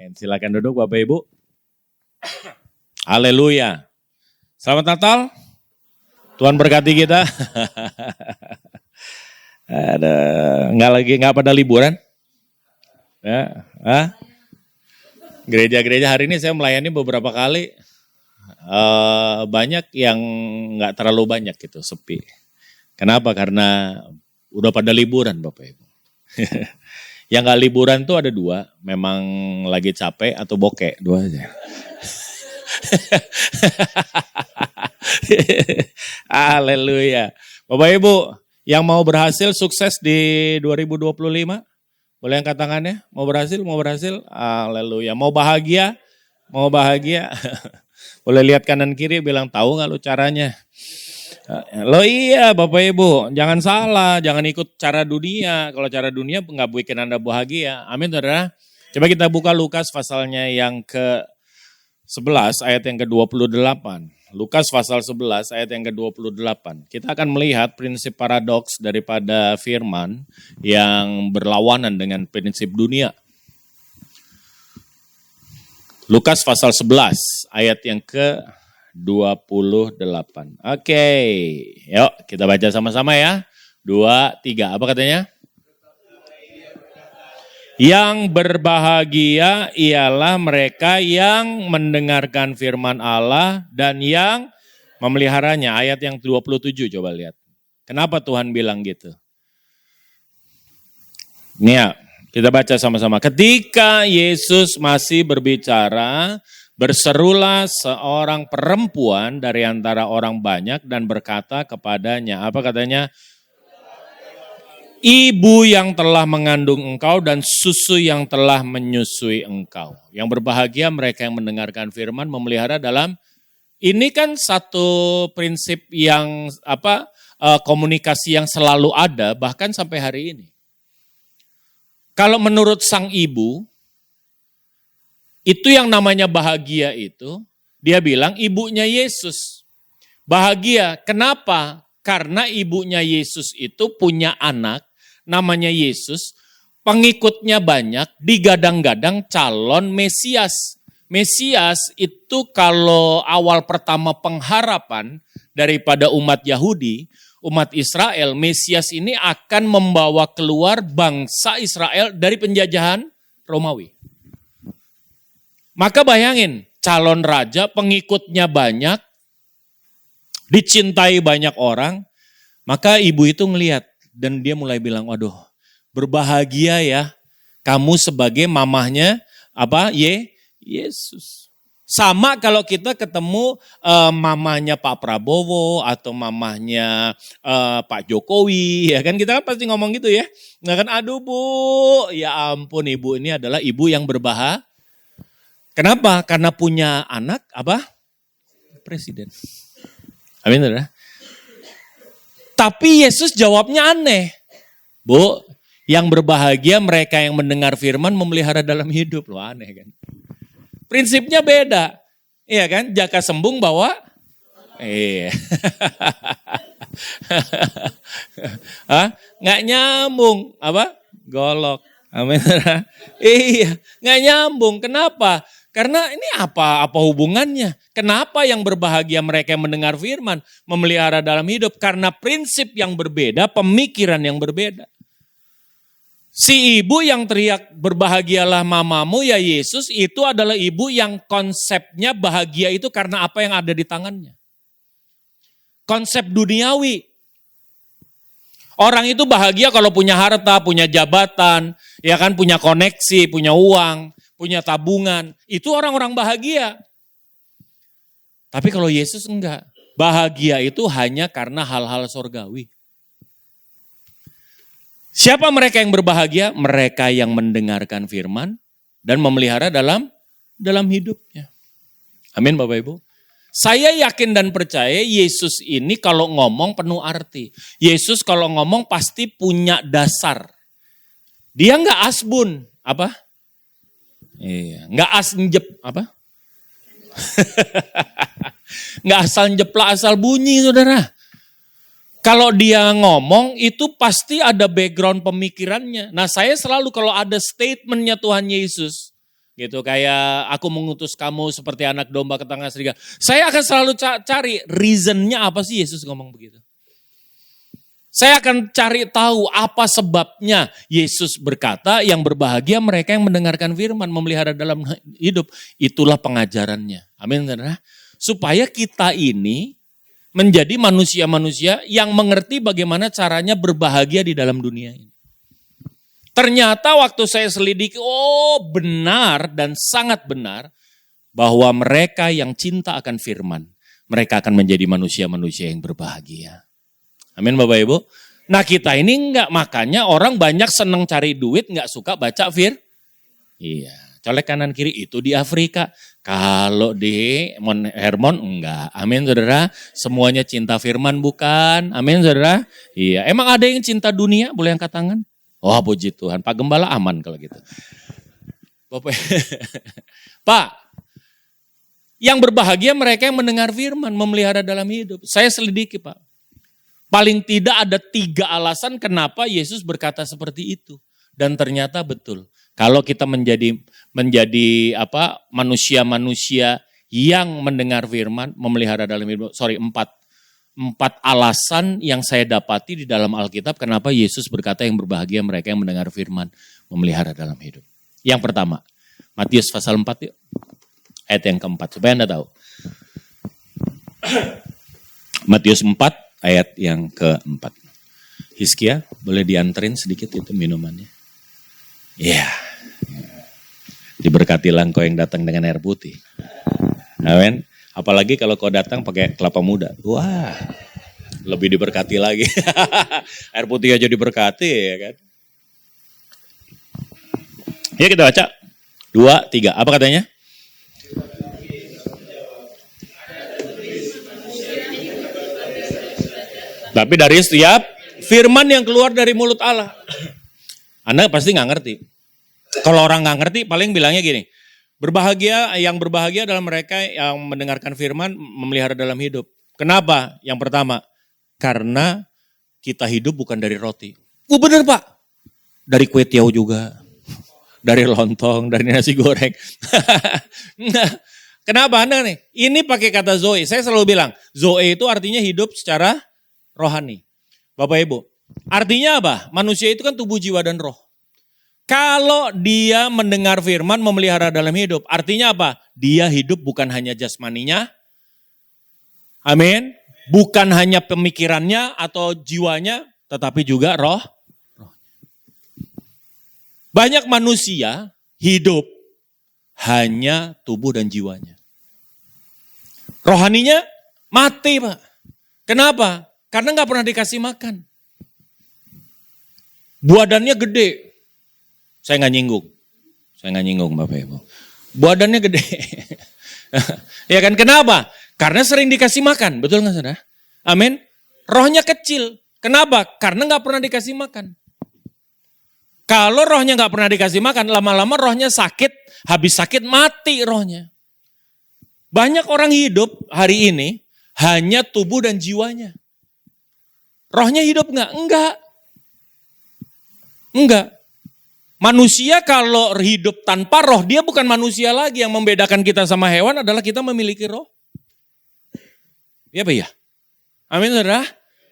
Amin. Silakan duduk Bapak Ibu. Haleluya. Selamat Natal. Tuhan berkati kita. Nggak pada liburan? Ya, Gereja-gereja hari ini saya melayani beberapa kali. Banyak yang nggak terlalu banyak gitu, sepi. Kenapa? Karena udah pada liburan Bapak Ibu. Yang nggak liburan tuh ada dua, memang lagi capek atau bokeh, dua aja. Haleluya. Bapak Ibu, yang mau berhasil sukses di 2025, boleh angkat tangannya? Mau berhasil? Haleluya. Mau bahagia? Boleh lihat kanan kiri, bilang tahu nggak lu caranya? Lo iya Bapak Ibu, jangan salah, jangan ikut cara dunia. Kalau cara dunia nggak bikin Anda bahagia. Amin saudara. Coba kita buka Lukas pasalnya yang ke-11 ayat yang ke-28. Lukas pasal 11 ayat yang ke-28. Kita akan melihat prinsip paradoks daripada firman yang berlawanan dengan prinsip dunia. Lukas pasal 11 ayat yang ke-28. Oke, yuk kita baca sama-sama ya. 2, 3, apa katanya? Yang berbahagia ialah mereka yang mendengarkan firman Allah dan yang memeliharanya. Ayat yang 27 coba lihat. Kenapa Tuhan bilang gitu? Nih ya, kita baca sama-sama. Ketika Yesus masih berbicara, berserulah seorang perempuan dari antara orang banyak dan berkata kepadanya, apa katanya? Ibu yang telah mengandung engkau dan susu yang telah menyusui engkau. Yang berbahagia mereka yang mendengarkan firman, memelihara dalam, ini kan satu prinsip yang komunikasi yang selalu ada bahkan sampai hari ini. Kalau menurut sang ibu, itu yang namanya bahagia itu, dia bilang ibunya Yesus. Bahagia, kenapa? Karena ibunya Yesus itu punya anak, namanya Yesus, pengikutnya banyak, digadang-gadang calon Mesias. Mesias itu kalau awal pertama pengharapan daripada umat Yahudi, umat Israel, Mesias ini akan membawa keluar bangsa Israel dari penjajahan Romawi. Maka bayangin, calon raja, pengikutnya banyak, dicintai banyak orang, maka ibu itu ngelihat dan dia mulai bilang, waduh berbahagia ya kamu sebagai mamahnya Yesus. Sama kalau kita ketemu mamahnya Pak Prabowo atau mamahnya Pak Jokowi, ya kan kita kan pasti ngomong gitu ya. Nah kan aduh Bu, ya ampun ibu ini adalah ibu yang berbahagia. Kenapa? Karena punya anak presiden. Amin saudara. Tapi Yesus jawabnya aneh. Bu, yang berbahagia mereka yang mendengar firman memelihara dalam hidup. Loh aneh kan. Prinsipnya beda. Iya kan? Jaka sembung bawa. Iya. Nggak nyambung. Golok. Amin. Iya. Nggak nyambung. Kenapa? Karena ini apa hubungannya? Kenapa yang berbahagia mereka yang mendengar firman memelihara dalam hidup? Karena prinsip yang berbeda, pemikiran yang berbeda. Si ibu yang teriak berbahagialah mamamu ya Yesus, itu adalah ibu yang konsepnya bahagia itu karena apa yang ada di tangannya. Konsep duniawi. Orang itu bahagia kalau punya harta, punya jabatan, ya kan, punya koneksi, punya uang, punya tabungan. Itu orang-orang bahagia. Tapi kalau Yesus enggak. Bahagia itu hanya karena hal-hal surgawi. Siapa mereka yang berbahagia? Mereka yang mendengarkan firman dan memelihara dalam hidupnya. Amin Bapak Ibu. Saya yakin dan percaya Yesus ini kalau ngomong penuh arti. Yesus kalau ngomong pasti punya dasar. Dia enggak asbun. Iya, enggak enggak asal njeplak asal bunyi saudara. Kalau dia ngomong itu pasti ada background pemikirannya. Nah saya selalu kalau ada statementnya Tuhan Yesus, gitu, kayak aku mengutus kamu seperti anak domba ke tengah serigala. Saya akan selalu cari reasonnya apa sih Yesus ngomong begitu. Saya akan cari tahu apa sebabnya Yesus berkata yang berbahagia mereka yang mendengarkan firman, memelihara dalam hidup. Itulah pengajarannya. Amin. Supaya kita ini menjadi manusia-manusia yang mengerti bagaimana caranya berbahagia di dalam dunia ini. Ternyata waktu saya selidiki, benar dan sangat benar bahwa mereka yang cinta akan firman, mereka akan menjadi manusia-manusia yang berbahagia. Amin Bapak Ibu. Nah kita ini enggak, makanya orang banyak senang cari duit, enggak suka baca Iya, colek kanan kiri itu di Afrika. Kalau di Hermon enggak. Amin saudara. Semuanya cinta firman bukan. Amin saudara. Iya, emang ada yang cinta dunia? Boleh angkat tangan? Oh puji Tuhan, Pak Gembala aman kalau gitu. Bapak, Pak, yang berbahagia mereka yang mendengar firman, memelihara dalam hidup. Saya selidiki Pak. Paling tidak ada 3 alasan kenapa Yesus berkata seperti itu. Dan ternyata betul. Kalau kita menjadi manusia-manusia yang mendengar firman, memelihara dalam hidup. 4 alasan yang saya dapati di dalam Alkitab kenapa Yesus berkata yang berbahagia mereka yang mendengar firman, memelihara dalam hidup. Yang pertama, Matius pasal 4 yuk. Ayat yang keempat, supaya Anda tahu. Matius 4 ayat yang keempat. Hizkia, boleh dianterin sedikit itu minumannya. Iya. Diberkatilah engkau yang datang dengan air putih. Amin. Apalagi kalau kau datang pakai kelapa muda. Wah, lebih diberkati lagi. Air putih aja diberkati ya kan. Ya kita baca. 2, 3. Apa katanya? Tapi dari setiap firman yang keluar dari mulut Allah. Anda pasti gak ngerti. Kalau orang gak ngerti paling bilangnya gini. Yang berbahagia adalah mereka yang mendengarkan firman, memelihara dalam hidup. Kenapa? Yang pertama, karena kita hidup bukan dari roti. Bener Pak. Dari kue tiaw juga. Dari lontong, dari nasi goreng. Kenapa Anda nih? Ini pakai kata Zoe. Saya selalu bilang, Zoe itu artinya hidup secara rohani. Bapak Ibu, artinya apa? Manusia itu kan tubuh, jiwa, dan roh. Kalau dia mendengar firman, memelihara dalam hidup, artinya apa? Dia hidup bukan hanya jasmaninya, amin, bukan hanya pemikirannya atau jiwanya, tetapi juga roh. Banyak manusia hidup hanya tubuh dan jiwanya. Rohaninya mati Pak. Kenapa? Karena gak pernah dikasih makan. Badannya gede. Saya gak nyinggung Bapak Ibu. Badannya gede. Ya kan, kenapa? Karena sering dikasih makan, betul gak saudara? Amin. Rohnya kecil. Kenapa? Karena gak pernah dikasih makan. Kalau rohnya gak pernah dikasih makan, lama-lama rohnya sakit, habis sakit mati rohnya. Banyak orang hidup hari ini hanya tubuh dan jiwanya. Rohnya hidup enggak? Enggak. Manusia kalau hidup tanpa roh, dia bukan manusia lagi. Yang membedakan kita sama hewan adalah kita memiliki roh. Iya Pak ya? Amin saudara.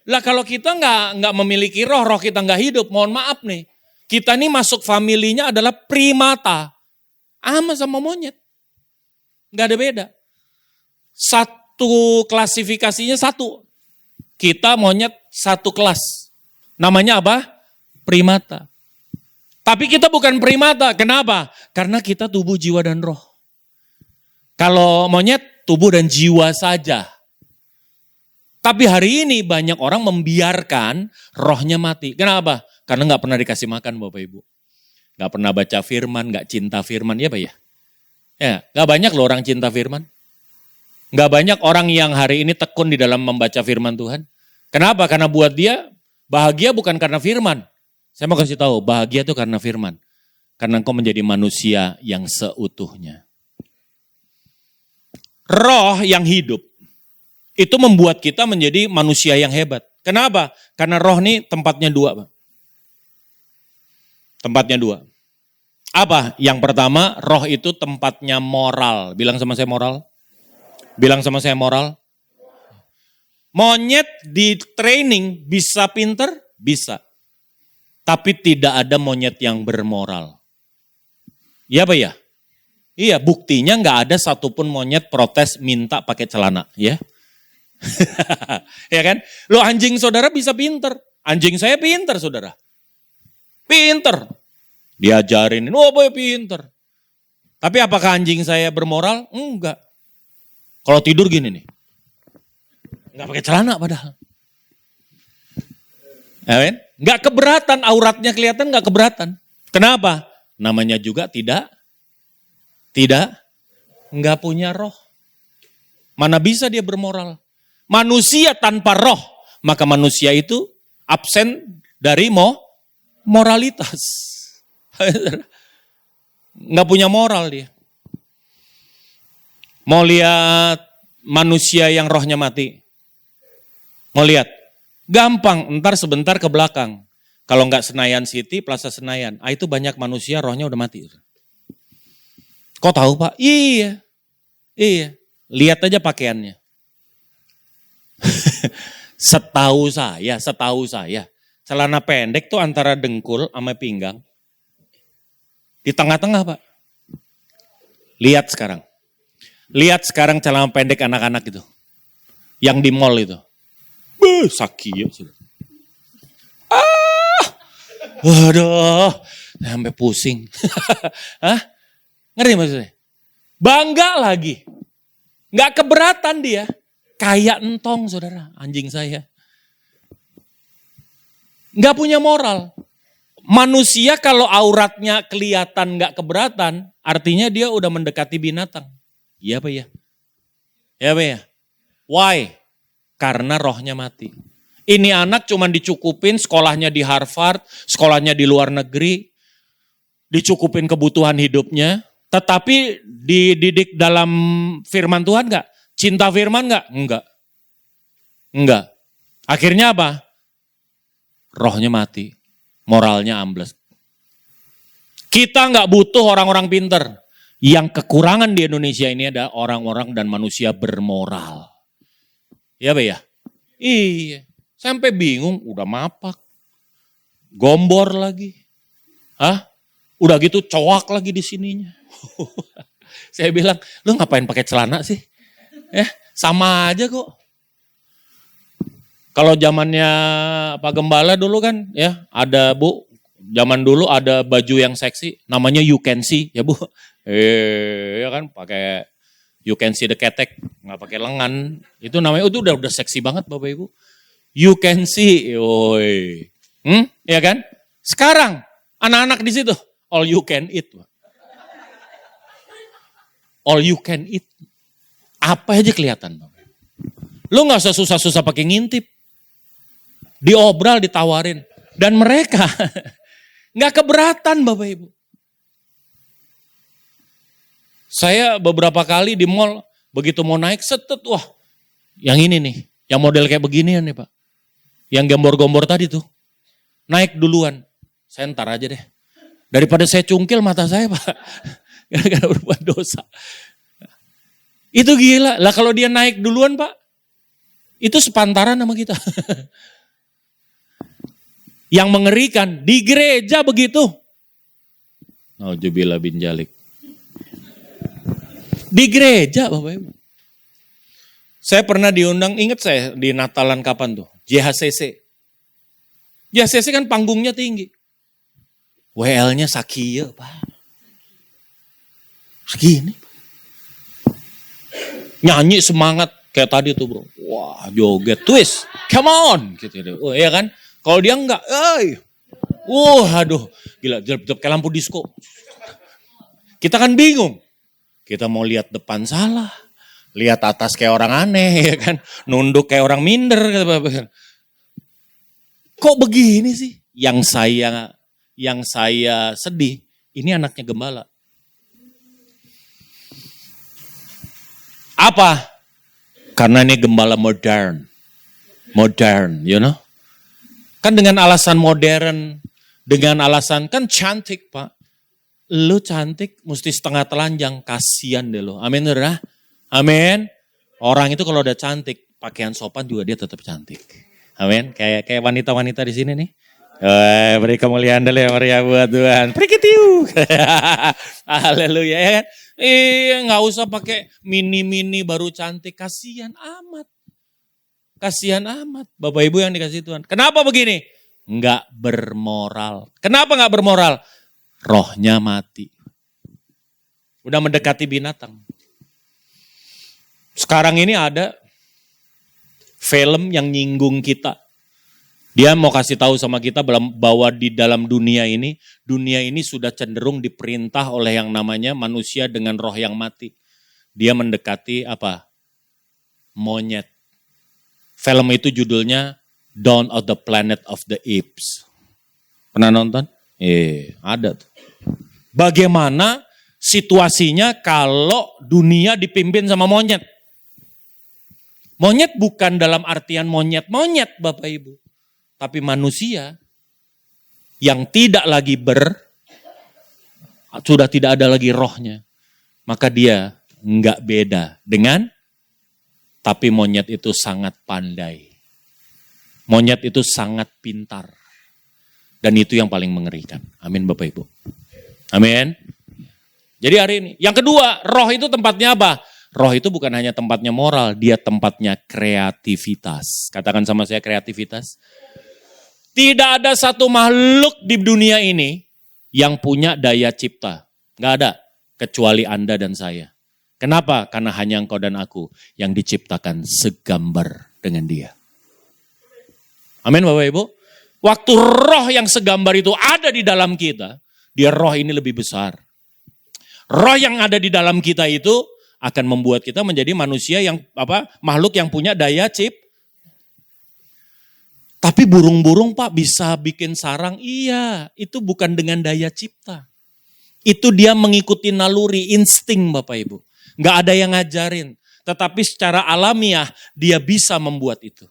Lah kalau kita enggak memiliki roh kita enggak hidup, mohon maaf nih. Kita nih masuk familinya adalah primata. Sama monyet. Enggak ada beda. Satu klasifikasinya satu. Kita monyet satu kelas. Namanya apa? Primata. Tapi kita bukan primata. Kenapa? Karena kita tubuh, jiwa, dan roh. Kalau monyet, tubuh dan jiwa saja. Tapi hari ini banyak orang membiarkan rohnya mati. Kenapa? Karena gak pernah dikasih makan Bapak Ibu. Gak pernah baca firman, gak cinta firman. Ya Pak ya? Ya, gak banyak loh orang cinta firman. Gak banyak orang yang hari ini tekun di dalam membaca firman Tuhan. Kenapa? Karena buat dia bahagia bukan karena firman. Saya mau kasih tahu, bahagia itu karena firman. Karena engkau menjadi manusia yang seutuhnya. Roh yang hidup itu membuat kita menjadi manusia yang hebat. Kenapa? Karena roh ini tempatnya 2, Pak. Tempatnya 2. Apa? Yang pertama, roh itu tempatnya moral. Bilang sama saya moral. Bilang sama saya moral. Monyet di training bisa pinter? Bisa. Tapi tidak ada monyet yang bermoral. Iya apa ya? Iya, buktinya nggak ada satupun monyet protes minta pakai celana, ya. Ya kan? Lo anjing saudara bisa pinter. Anjing saya pinter saudara. Pinter. Diajarin, oh boy pinter. Tapi apakah anjing saya bermoral? Enggak. Kalau tidur gini nih. Enggak pakai celana padahal. Ya kan? Enggak keberatan, auratnya kelihatan enggak keberatan. Kenapa? Namanya juga enggak punya roh. Mana bisa dia bermoral? Manusia tanpa roh, maka manusia itu absen dari moralitas. Nggak punya moral dia. Mau lihat manusia yang rohnya mati? Mau lihat? Gampang, ntar sebentar ke belakang. Kalau nggak Senayan City, Plaza Senayan. Itu banyak manusia rohnya udah mati. Kok tahu Pak? Iya. Lihat aja pakaiannya. Setahu saya. Celana pendek tuh antara dengkul sama pinggang. Di tengah-tengah Pak. Lihat sekarang celana pendek anak-anak itu. Yang di mall itu. Sakit sudah. Waduh, sampai pusing. Hah? Ngeri maksudnya? Bangga lagi. Nggak keberatan dia. Kayak entong saudara, anjing saya. Nggak punya moral. Manusia kalau auratnya kelihatan nggak keberatan, artinya dia udah mendekati binatang. Iya apa ya? Ya apa ya? Why? Karena rohnya mati. Ini anak cuma dicukupin sekolahnya di Harvard, sekolahnya di luar negeri, dicukupin kebutuhan hidupnya, tetapi dididik dalam firman Tuhan nggak? Cinta firman nggak? Enggak. Akhirnya apa? Rohnya mati, moralnya ambles. Kita nggak butuh orang-orang pinter. Yang kekurangan di Indonesia ini ada orang-orang dan manusia bermoral. Iya Pak ya? Iya. Sampai bingung, udah mapak. Gombor lagi. Hah? Udah gitu cowok lagi di sininya. Saya bilang, lu ngapain pakai celana sih? Sama aja kok. Kalau zamannya Pak Gembala dulu kan ya, ada Bu, zaman dulu ada baju yang seksi, namanya You Can See ya Bu. Ya kan pakai You Can See the ketek, nggak pakai lengan. Itu namanya itu udah seksi banget Bapak Ibu. You Can See, woi. Ya kan? Sekarang anak-anak di situ all you can eat. All you can eat. Apa aja kelihatan Bapak. Lu nggak usah susah-susah pakai ngintip. Diobral, ditawarin. Dan mereka nggak keberatan Bapak Ibu. Saya beberapa kali di mall, begitu mau naik, setet, wah yang ini nih, yang model kayak beginian nih Pak. Yang gembor-gembor tadi tuh, naik duluan. Saya ntar aja deh. Daripada saya cungkil mata saya Pak, gara-gara berbuat dosa. Itu gila, lah kalau dia naik duluan Pak, itu sepantaran sama kita. Yang mengerikan, di gereja begitu. Nauzubillah bin Jalik. Di gereja Bapak Ibu. Saya pernah diundang, ingat saya di Natalan kapan tuh? JHCC. JHCC kan panggungnya tinggi. WL-nya sakia Pak. Segini. Nyanyi semangat kayak tadi tuh bro. Wah joget, twist, come on. Gitu. Oh iya kan? Kalau dia enggak, aduh, gila, jelep-jelep kayak lampu disco. Kita kan bingung. Kita mau lihat depan salah, lihat atas kayak orang aneh, ya kan? Nunduk kayak orang minder. Kok begini sih? Yang saya sedih, ini anaknya gembala. Apa? Karena ini gembala modern, you know? Kan dengan alasan modern, dengan alasan kan cantik Pak. lu cantik mesti setengah telanjang, kasihan deh lo. Amin saudara. Amin. Orang itu kalau udah cantik, pakaian sopan juga dia tetap cantik. Amin. Kayak wanita-wanita di sini nih. Beri kemuliaan dulu ya Maria buat Tuhan. Prikitiu. Haleluya ya kan. Nggak usah pakai mini-mini baru cantik, kasihan amat. Kasihan amat Bapak Ibu yang dikasih Tuhan. Kenapa begini? Nggak bermoral. Kenapa nggak bermoral? Rohnya mati. Udah mendekati binatang. Sekarang ini ada film yang nyinggung kita. Dia mau kasih tahu sama kita bahwa di dalam dunia ini sudah cenderung diperintah oleh yang namanya manusia dengan roh yang mati. Dia mendekati apa? Monyet. Film itu judulnya Dawn of the Planet of the Apes. Pernah nonton? Ada tuh. Bagaimana situasinya kalau dunia dipimpin sama monyet? Monyet bukan dalam artian monyet-monyet Bapak Ibu. Tapi manusia yang tidak lagi sudah tidak ada lagi rohnya. Maka dia enggak beda dengan, tapi monyet itu sangat pandai. Monyet itu sangat pintar. Dan itu yang paling mengerikan. Amin Bapak Ibu. Amin. Jadi hari ini. Yang kedua, roh itu tempatnya apa? Roh itu bukan hanya tempatnya moral, dia tempatnya kreativitas. Katakan sama saya kreativitas. Tidak ada satu makhluk di dunia ini yang punya daya cipta. Nggak ada, kecuali Anda dan saya. Kenapa? Karena hanya engkau dan aku yang diciptakan segambar dengan dia. Amin Bapak Ibu. Waktu roh yang segambar itu ada di dalam kita, dia roh ini lebih besar. Roh yang ada di dalam kita itu akan membuat kita menjadi manusia yang makhluk yang punya daya cipta. Tapi burung-burung Pak bisa bikin sarang, iya itu bukan dengan daya cipta. Itu dia mengikuti naluri, insting Bapak Ibu. Nggak ada yang ngajarin, tetapi secara alamiah dia bisa membuat itu.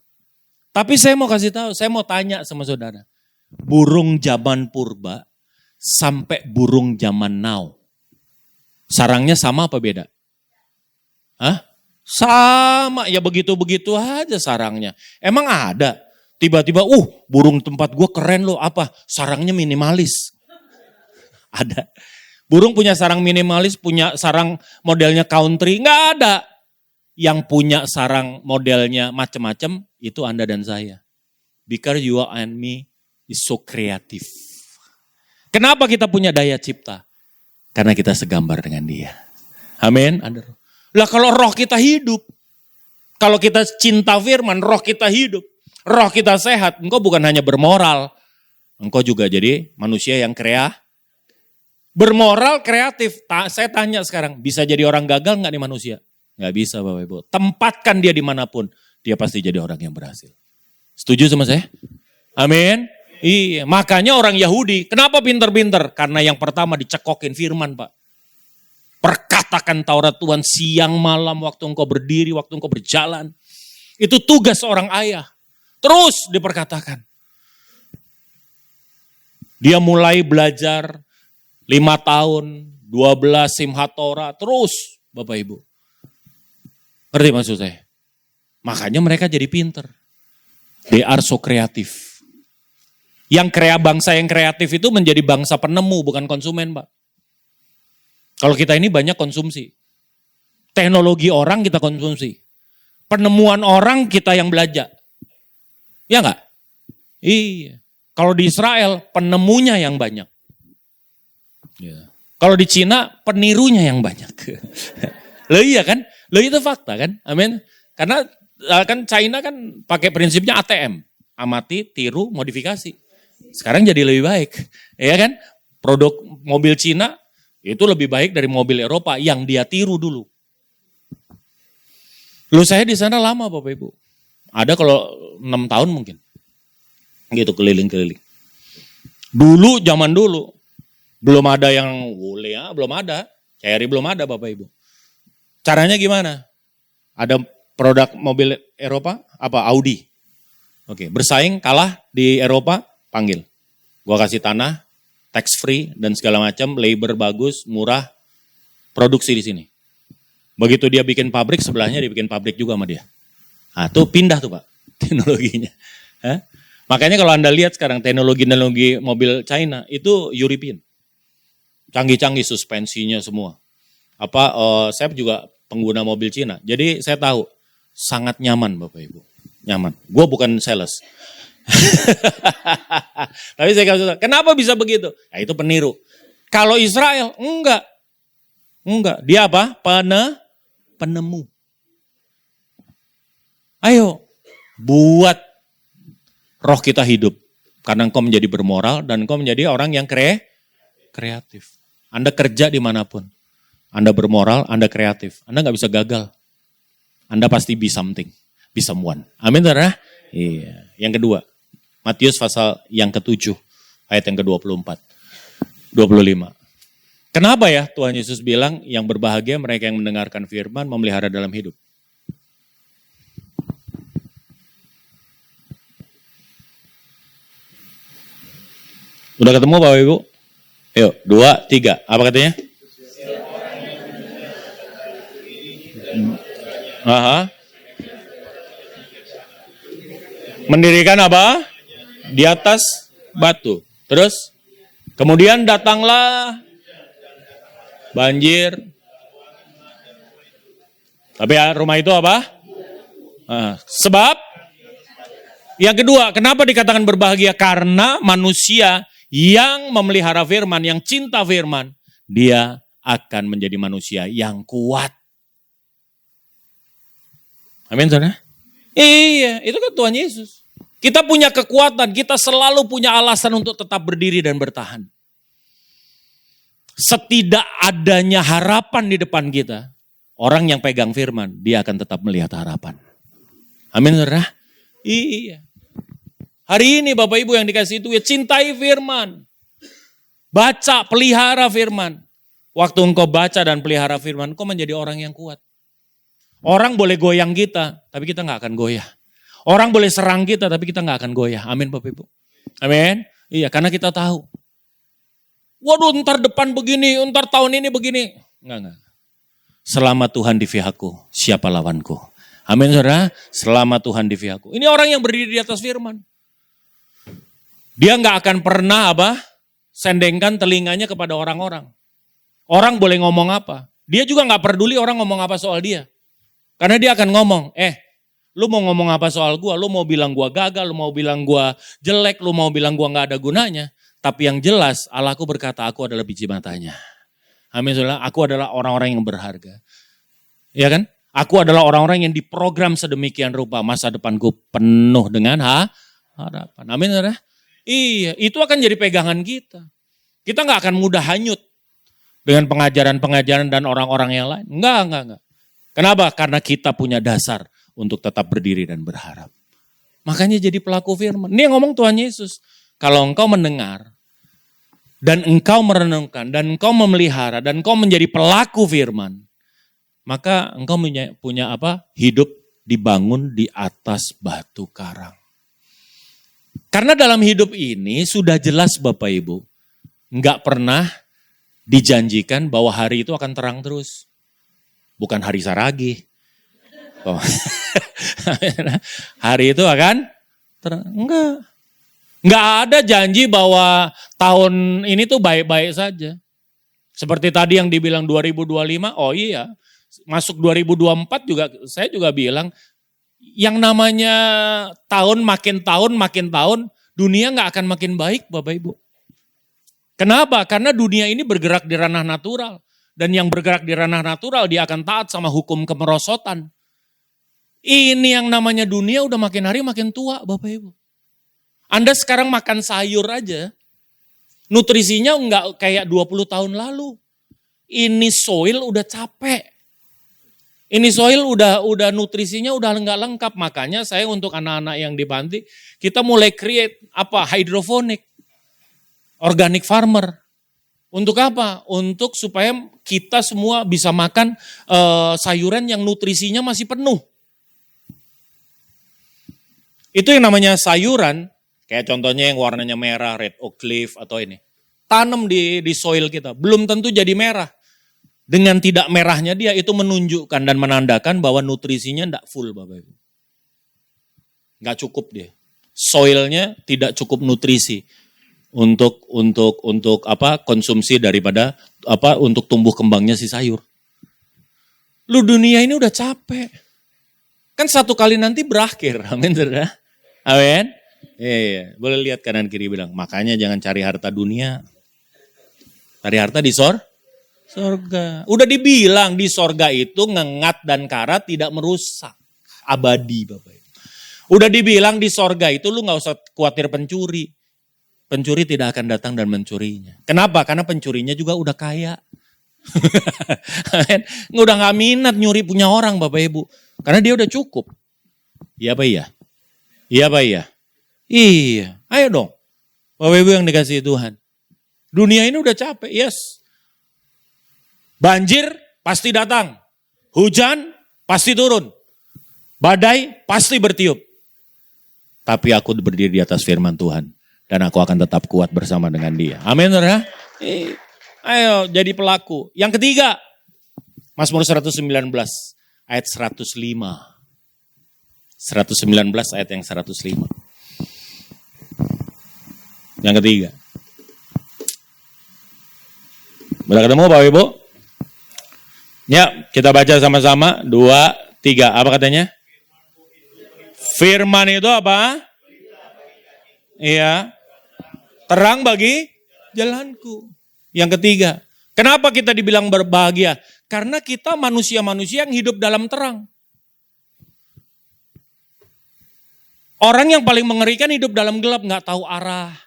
Tapi saya mau kasih tahu, saya mau tanya sama saudara. Burung zaman purba sampai burung zaman now. Sarangnya sama apa beda? Hah? Sama, ya begitu-begitu aja sarangnya. Emang ada? Tiba-tiba, burung tempat gue keren loh, apa? Sarangnya minimalis. Ada. Burung punya sarang minimalis, punya sarang modelnya country, nggak ada. Yang punya sarang modelnya macam-macam, itu Anda dan saya. Because you and me is so creative. Kenapa kita punya daya cipta? Karena kita segambar dengan dia. Amin. Lah kalau roh kita hidup, kalau kita cinta firman, roh kita hidup. Roh kita sehat, engkau bukan hanya bermoral, engkau juga jadi manusia yang bermoral, kreatif. Saya tanya sekarang, bisa jadi orang gagal nggak nih manusia? Nggak bisa Bapak Ibu. Tempatkan dia dimanapun, dia pasti jadi orang yang berhasil. Setuju sama saya? Amin. Iya, makanya orang Yahudi, kenapa pinter-pinter? Karena yang pertama dicekokin firman Pak. Perkatakan Taurat Tuhan siang malam, waktu engkau berdiri, waktu engkau berjalan. Itu tugas seorang ayah. Terus diperkatakan. Dia mulai belajar 5 tahun, 12 Simhat Torah, terus Bapak Ibu. Ngerti maksud saya? Makanya mereka jadi pinter. They are so kreatif. Bangsa yang kreatif itu menjadi bangsa penemu, bukan konsumen Pak. Kalau kita ini banyak konsumsi. Teknologi orang kita konsumsi. Penemuan orang kita yang belajar. Ya enggak? Iya. Kalau di Israel penemunya yang banyak. Ya. Kalau di Cina penirunya yang banyak. Loh iya kan? Loh itu fakta kan? Amin. Karena kan China kan pakai prinsipnya ATM. Amati, tiru, modifikasi. Sekarang jadi lebih baik. Ya kan? Produk mobil Cina itu lebih baik dari mobil Eropa yang dia tiru dulu. Loh saya di sana lama Bapak Ibu. Ada kalau 6 tahun mungkin. Gitu keliling-keliling. Dulu, zaman dulu. Belum ada yang belum ada. Cherry belum ada Bapak Ibu. Caranya gimana? Ada produk mobil Eropa, Audi. Oke, bersaing, kalah di Eropa, panggil. Gua kasih tanah, tax free dan segala macam, labor bagus, murah, produksi di sini. Begitu dia bikin pabrik, sebelahnya dia bikin pabrik juga sama dia. Nah, tuh pindah tuh Pak, teknologinya. Hah? Makanya kalau Anda lihat sekarang teknologi mobil China itu European. Canggih-canggih suspensinya semua. Saya juga pengguna mobil Cina. Jadi saya tahu sangat nyaman Bapak Ibu. Nyaman. Gue bukan sales. Tapi saya kasih tahu, kenapa bisa begitu? Ya itu peniru. Kalau Israel enggak. Dia apa? Penemu. Ayo buat roh kita hidup. Karena engkau menjadi bermoral dan engkau menjadi orang yang kreatif. Anda kerja dimanapun. Anda bermoral, Anda kreatif. Anda gak bisa gagal. Anda pasti be something. Be someone. Amin saudara? Iya. Yang kedua. Matius pasal yang ke-7. Ayat yang ke-24. 25. Kenapa ya Tuhan Yesus bilang yang berbahagia mereka yang mendengarkan firman memelihara dalam hidup. Udah ketemu Bapak Ibu? Yuk, 2, 3. Apa katanya? Aha. Mendirikan apa? Di atas batu. Terus? Kemudian datanglah banjir. Tapi ya rumah itu apa? Sebab yang kedua, kenapa dikatakan berbahagia? Karena manusia yang memelihara firman, yang cinta firman, dia akan menjadi manusia yang kuat. Amin, saudara? Iya, itu kan Tuhan Yesus. Kita punya kekuatan, kita selalu punya alasan untuk tetap berdiri dan bertahan. Setidak adanya harapan di depan kita, orang yang pegang firman, dia akan tetap melihat harapan. Amin, saudara? Iya. Hari ini Bapak Ibu yang dikasih itu, ya cintai firman. Baca, pelihara firman. Waktu engkau baca dan pelihara firman, engkau menjadi orang yang kuat. Orang boleh goyang kita, tapi kita gak akan goyah. Orang boleh serang kita, tapi kita gak akan goyah. Amin Bapak Ibu. Amin. Iya, karena kita tahu. Waduh, ntar depan begini, ntar tahun ini begini. Enggak. Selama Tuhan di pihakku, siapa lawanku? Amin saudara. Selama Tuhan di pihakku. Ini orang yang berdiri di atas firman. Dia gak akan pernah sendengkan telinganya kepada orang-orang. Orang boleh ngomong apa. Dia juga gak peduli orang ngomong apa soal dia. Karena dia akan ngomong, lu mau ngomong apa soal gua? Lu mau bilang gua gagal, lu mau bilang gua jelek, lu mau bilang gua gak ada gunanya. Tapi yang jelas Allahku berkata aku adalah biji matanya. Amin saudara, aku adalah orang-orang yang berharga. Ya kan? Aku adalah orang-orang yang diprogram sedemikian rupa. Masa depanku penuh dengan harapan. Amin saudara. Iya, itu akan jadi pegangan kita. Kita gak akan mudah hanyut dengan pengajaran-pengajaran dan orang-orang yang lain. Enggak. Kenapa? Karena kita punya dasar untuk tetap berdiri dan berharap. Makanya jadi pelaku firman. Ini yang ngomong Tuhan Yesus. Kalau engkau mendengar dan engkau merenungkan dan engkau memelihara dan engkau menjadi pelaku firman, maka engkau punya apa? Hidup dibangun di atas batu karang. Karena dalam hidup ini sudah jelas Bapak Ibu, enggak pernah dijanjikan bahwa hari itu akan terang terus. Bukan hari Saragi. Oh. Hari itu akan terang. Enggak ada janji bahwa tahun ini tuh baik-baik saja. Seperti tadi yang dibilang 2025, oh iya. Masuk 2024 juga, saya juga bilang, yang namanya makin tahun, dunia gak akan makin baik Bapak Ibu. Kenapa? Karena dunia ini bergerak di ranah natural. Dan yang bergerak di ranah natural, dia akan taat sama hukum kemerosotan. Ini yang namanya dunia udah makin hari makin tua Bapak Ibu. Anda sekarang makan sayur aja, nutrisinya enggak kayak 20 tahun lalu. Ini soil udah capek. Ini soil udah nutrisinya udah enggak lengkap. Makanya saya untuk anak-anak yang di panti, kita mulai create hydroponic, organic farmer. Untuk apa? Untuk supaya kita semua bisa makan sayuran yang nutrisinya masih penuh. Itu yang namanya sayuran, kayak contohnya yang warnanya merah, red oak leaf atau ini. tanam di soil kita. Belum tentu jadi merah. Dengan tidak merahnya dia itu menunjukkan dan menandakan bahwa nutrisinya tidak full Bapak Ibu. Nggak cukup dia. Soilnya tidak cukup nutrisi untuk konsumsi daripada untuk tumbuh kembangnya si sayur. Lu dunia ini udah capek. Kan satu kali nanti berakhir. Amin, saudara. Amin. Iya. Boleh lihat kanan kiri bilang, makanya jangan cari harta dunia. Cari harta di sorga. Udah dibilang di sorga itu ngengat dan karat tidak merusak. Abadi Bapak Ibu. Udah dibilang di sorga itu lu gak usah khawatir pencuri. Pencuri tidak akan datang dan mencurinya. Kenapa? Karena pencurinya juga udah kaya. Udah gak minat nyuri punya orang Bapak Ibu. Karena dia udah cukup. Iya Pak iya? Iya Pak iya? Iya. Ayo dong. Bapak Ibu yang dikasihi Tuhan. Dunia ini udah capek. Yes. Banjir pasti datang. Hujan pasti turun. Badai pasti bertiup. Tapi aku berdiri di atas firman Tuhan. Dan aku akan tetap kuat bersama dengan dia. Amin saudara. Ayo jadi pelaku. Yang ketiga. Mazmur 119 ayat 105. 119 ayat yang 105. Yang ketiga. Udah ketemu Bapak Ibu? Ya, kita baca sama-sama. 2, 3. Apa katanya? Firman itu apa? Iya. Terang bagi jalanku. Yang ketiga. Kenapa kita dibilang berbahagia? Karena kita manusia-manusia yang hidup dalam terang. Orang yang paling mengerikan hidup dalam gelap, gak tahu arah.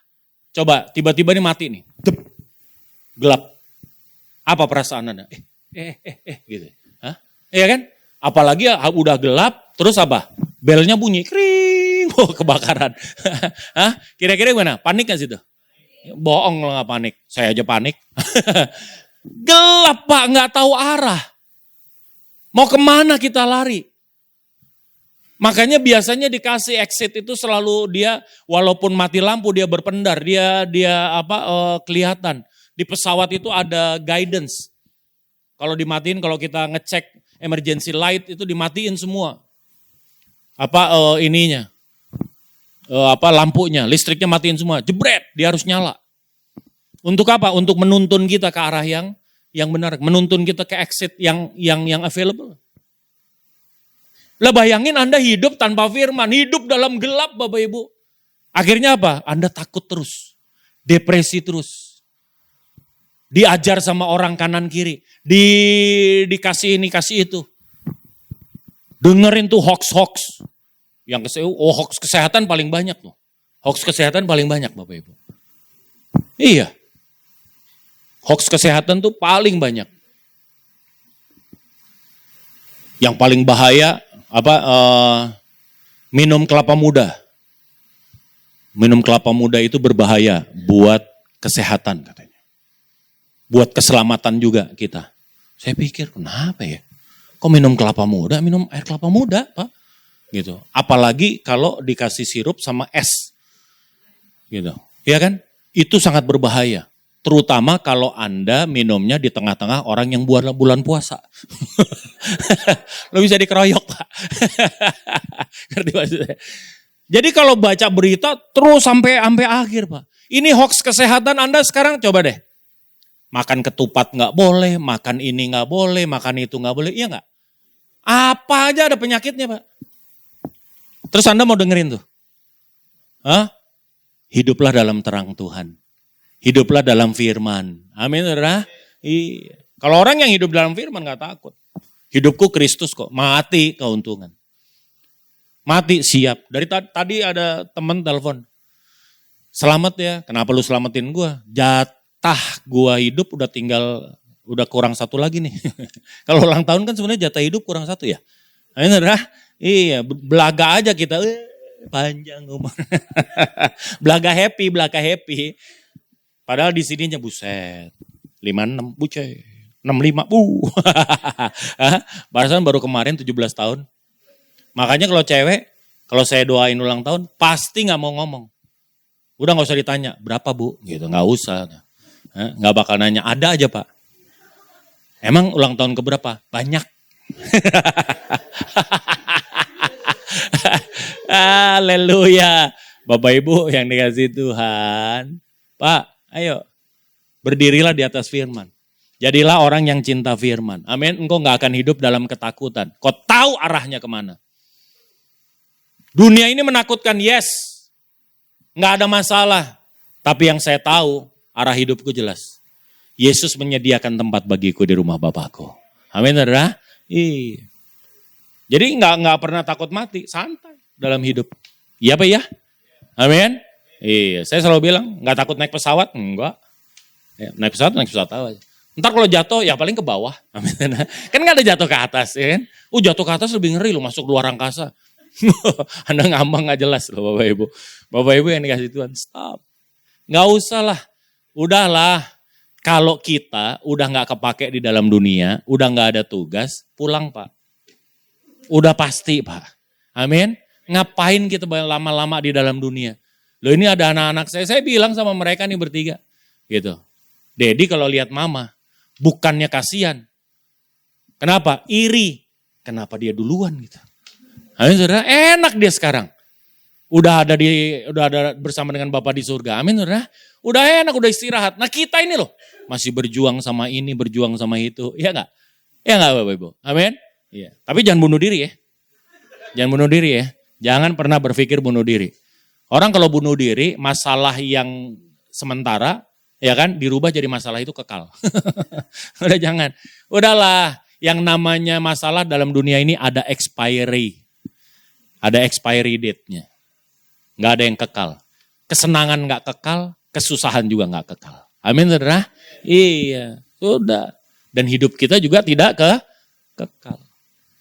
Coba, tiba-tiba ini mati nih. Gelap. Apa perasaan Anda? Gitu. Hah? Iya kan? Apalagi udah gelap, terus apa? Belnya bunyi, kring, kebakaran. Hah? Kira-kira gimana? Panik gak sih itu? Bohong lo gak panik, saya aja panik. Gelap Pak, gak tahu arah. Mau kemana kita lari? Makanya biasanya dikasih exit itu selalu dia, walaupun mati lampu dia berpendar, dia kelihatan. Di pesawat itu ada guidance. Kalau dimatiin, kalau kita ngecek emergency light itu dimatiin semua. Lampunya, listriknya matiin semua. Jebret, dia harus nyala. Untuk apa? Untuk menuntun kita ke arah yang benar, menuntun kita ke exit yang available. Lah bayangin Anda hidup tanpa firman, hidup dalam gelap Bapak Ibu. Akhirnya apa? Anda takut terus, depresi terus. Diajar sama orang kanan kiri, dikasih ini, kasih itu. Dengerin tuh hoax. Hoax kesehatan paling banyak tuh. Hoax kesehatan paling banyak Bapak Ibu. Iya. Hoax kesehatan tuh paling banyak. Yang paling bahaya minum kelapa muda. Minum kelapa muda itu berbahaya buat kesehatan katanya. Buat keselamatan juga kita. Saya pikir kenapa ya? Kok minum kelapa muda, minum air kelapa muda Pak? Gitu. Apalagi kalau dikasih sirup sama es. Gitu. Iya kan? Itu sangat berbahaya. Terutama kalau Anda minumnya di tengah-tengah orang yang bulan puasa. Lo bisa dikeroyok Pak. Ngerti maksudnya? Jadi kalau baca berita terus sampai akhir Pak. Ini hoax kesehatan Anda sekarang coba deh. Makan ketupat gak boleh, makan ini gak boleh, makan itu gak boleh, iya gak? Apa aja ada penyakitnya Pak. Terus Anda mau dengerin tuh? Hah? Hiduplah dalam terang Tuhan. Hiduplah dalam firman. Amin saudara? Iya. Kalau orang yang hidup dalam firman gak takut. Hidupku Kristus kok, mati keuntungan. Mati siap. Dari tadi ada teman telepon. Selamat ya, kenapa lu selamatin gua? Jatah gua hidup udah kurang satu lagi nih. Kalau ulang tahun kan sebenarnya jatah hidup kurang satu ya. Amin saudara? Iya, belaga aja kita. Panjang umur. Belaga happy. Padahal di sininya buset. 56, bucet. 65, Barusan baru kemarin 17 tahun. Makanya kalau cewek, kalau saya doain ulang tahun, pasti gak mau ngomong. Udah gak usah ditanya, berapa Bu? Gitu, gak usah. Nggak bakal nanya, ada aja Pak. Emang ulang tahun keberapa? Banyak. Haleluya. Bapak Ibu yang dikasih Tuhan. Pak, ayo berdirilah di atas firman. Jadilah orang yang cinta firman. Amin. Engkau gak akan hidup dalam ketakutan. Kau tahu arahnya kemana. Dunia ini menakutkan, yes. Gak ada masalah. Tapi yang saya tahu, arah hidupku jelas. Yesus menyediakan tempat bagiku di rumah Bapakku. Amin, saudara. Iya. Jadi gak pernah takut mati, santai dalam hidup. Iya Pak ya? Amin. Iya, saya selalu bilang, gak takut naik pesawat? Enggak. Ya, naik pesawat aja. Ntar kalau jatuh ya paling ke bawah. Amin. Kan gak ada jatuh ke atas ya kan. Jatuh ke atas lebih ngeri loh, masuk luar angkasa. Anda ngambang gak jelas loh Bapak Ibu. Bapak Ibu yang dikasih Tuhan, stop. Gak usah lah. Udahlah. Kalau kita udah gak kepake di dalam dunia, udah gak ada tugas, pulang Pak. Udah pasti Pak. Amin. Ngapain kita lama-lama di dalam dunia. Loh ini ada anak-anak saya bilang sama mereka nih bertiga. Gitu. Dedi kalau lihat mama, bukannya kasihan. Kenapa? Iri. Kenapa dia duluan gitu. Amin saudara, enak dia sekarang. Udah ada bersama dengan Bapa di surga. Amin saudara. Udah enak, udah istirahat. Nah kita ini loh, masih berjuang sama ini, berjuang sama itu. Iya enggak? Iya enggak Bapak Ibu? Amin? Iya. Tapi jangan bunuh diri ya. Jangan bunuh diri ya. Jangan pernah berpikir bunuh diri. Orang kalau bunuh diri, masalah yang sementara, ya kan, dirubah jadi masalah itu kekal. Udah jangan. Udahlah, yang namanya masalah dalam dunia ini ada expiry. Ada expiry date-nya. Nggak ada yang kekal. Kesenangan nggak kekal, kesusahan juga nggak kekal. Amin, saudara? Iya, sudah. Dan hidup kita juga tidak kekal.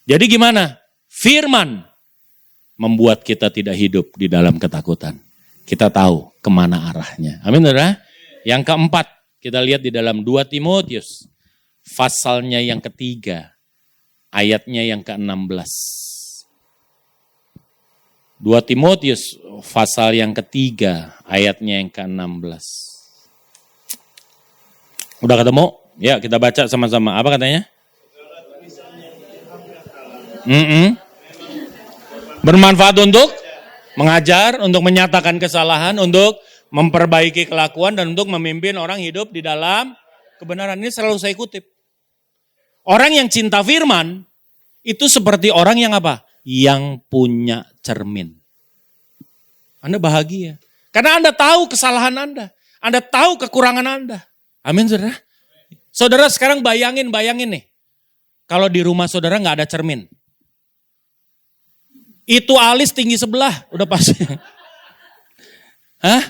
Jadi gimana? Firman membuat kita tidak hidup di dalam ketakutan. Kita tahu kemana arahnya. Amin, saudara? Yang keempat, kita lihat di dalam 2 Timotius. Pasalnya yang ketiga, ayatnya yang ke-16. 2 Timotius, pasal yang ketiga, ayatnya yang ke-16. Udah ketemu? Ya, kita baca sama-sama. Apa katanya? Bermanfaat untuk mengajar, untuk menyatakan kesalahan, untuk memperbaiki kelakuan, dan untuk memimpin orang hidup di dalam kebenaran. Ini selalu saya kutip. Orang yang cinta firman, itu seperti orang yang apa? Yang punya cermin. Anda bahagia. Karena Anda tahu kesalahan Anda. Anda tahu kekurangan Anda. Amin saudara. Saudara sekarang bayangin nih. Kalau di rumah saudara gak ada cermin. Itu alis tinggi sebelah. Udah pasti. Hah?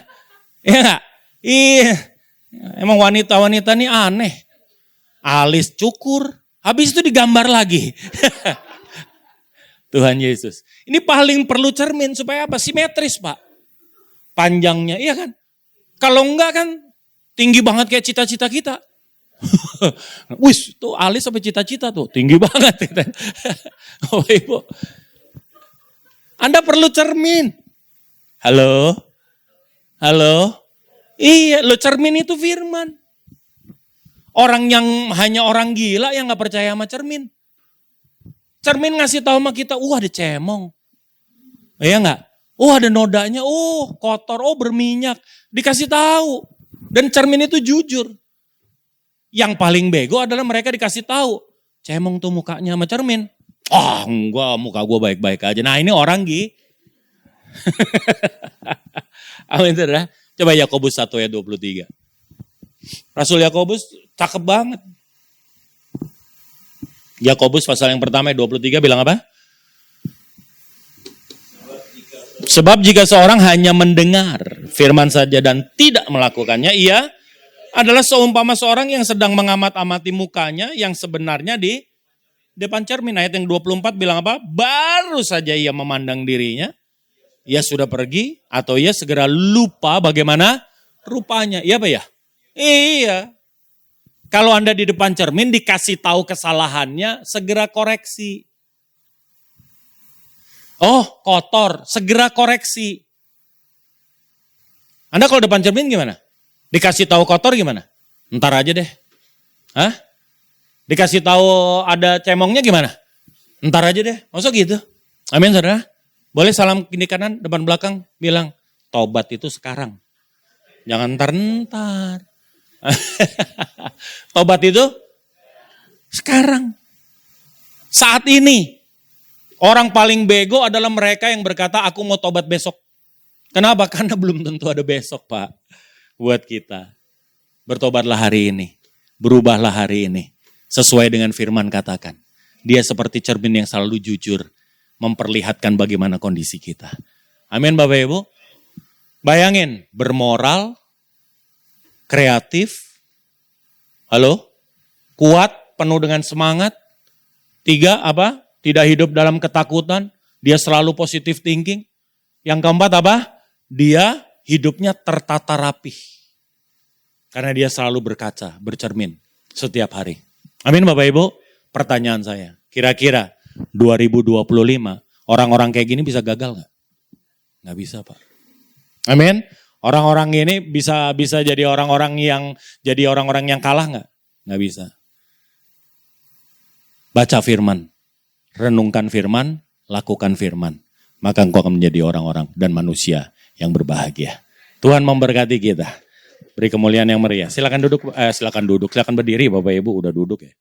Iya gak? Iya. Emang wanita-wanita ini aneh. Alis cukur. Habis itu digambar lagi. Tuhan Yesus. Ini paling perlu cermin supaya apa? Simetris Pak. Panjangnya, iya kan? Kalau enggak kan tinggi banget kayak cita-cita kita. Wis, tuh alis sampai cita-cita tuh. Tinggi banget. Oh Ibu. Anda perlu cermin. Halo? Iya, lo cermin itu firman. Orang yang hanya orang gila yang gak percaya sama cermin. Cermin ngasih tahu sama kita, ada cemong. Iya enggak? Ada nodanya, kotor, berminyak. Dikasih tahu. Dan cermin itu jujur. Yang paling bego adalah mereka dikasih tahu. Cemong tuh mukanya sama cermin. Enggak, muka gue baik-baik aja. Nah ini orang Amin saudara. Coba Yakobus 1 ayat 23. Rasul Yakobus cakep banget. Yakobus pasal yang pertama ayat 23 bilang apa? Sebab jika seorang hanya mendengar firman saja dan tidak melakukannya, ia adalah seumpama seorang yang sedang mengamat-amati mukanya yang sebenarnya di depan cermin. Ayat yang 24 bilang apa? Baru saja ia memandang dirinya, ia sudah pergi atau ia segera lupa bagaimana rupanya. Iya apa ya? Iya. Kalau Anda di depan cermin dikasih tahu kesalahannya, segera koreksi. Kotor, segera koreksi. Anda kalau depan cermin gimana? Dikasih tahu kotor gimana? Ntar aja deh. Hah? Dikasih tahu ada cemongnya gimana? Ntar aja deh. Maksud gitu? Amin saudara. Boleh salam kiri kanan, depan belakang, bilang tobat itu sekarang. Jangan ntar-ntar. Tobat itu sekarang. Saat ini. Orang paling bego adalah mereka yang berkata aku mau tobat besok. Kenapa? Karena belum tentu ada besok, Pak. Buat kita. Bertobatlah hari ini. Berubahlah hari ini. Sesuai dengan firman katakan. Dia seperti cermin yang selalu jujur. Memperlihatkan bagaimana kondisi kita. Amin Bapak Ibu. Bayangin, bermoral, kreatif, halo, kuat, penuh dengan semangat. 3, apa? Tidak hidup dalam ketakutan. Dia selalu positive thinking. Yang keempat apa? Dia hidupnya tertata rapih. Karena dia selalu berkaca, bercermin setiap hari. Amin Bapak Ibu. Pertanyaan saya, kira-kira 2025 orang-orang kayak gini bisa gagal gak? Gak bisa Pak. Amin. Orang-orang ini bisa jadi orang-orang yang kalah gak? Gak bisa. Baca firman, renungkan firman, lakukan firman. Maka engkau akan menjadi orang-orang dan manusia yang berbahagia. Tuhan memberkati kita. Beri kemuliaan yang meriah. Silakan duduk, silakan berdiri Bapak Ibu udah duduk ya.